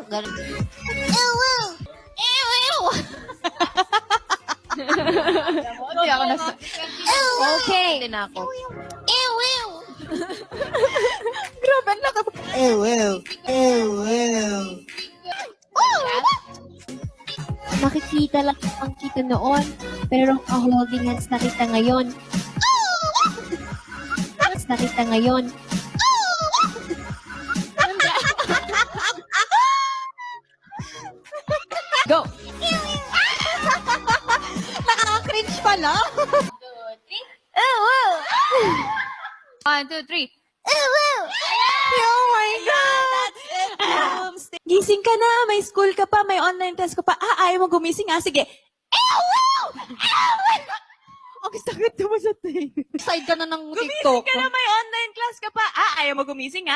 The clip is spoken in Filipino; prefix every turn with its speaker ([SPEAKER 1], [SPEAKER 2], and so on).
[SPEAKER 1] Ganun. Ew! Ew!
[SPEAKER 2] Hindi ako nasa...
[SPEAKER 1] Okay.
[SPEAKER 2] Din ako.
[SPEAKER 1] Ew!
[SPEAKER 2] Grabe, ang laka.
[SPEAKER 3] Nakikita lang ang kita noon, pero ang holding hands na kita ngayon. Hands na kita ngayon.
[SPEAKER 2] Go! Nakaka-cringe pala. 1, 2, 3. Oh my God! Gising ka na, may school ka pa, may online test ka pa. Ayaw mo gumising Sige. Ang sakit mo sa tayo.
[SPEAKER 1] Side ka na ng
[SPEAKER 2] Gumising
[SPEAKER 1] TikTok.
[SPEAKER 2] ka na, may online class ka pa. Ayaw mo gumising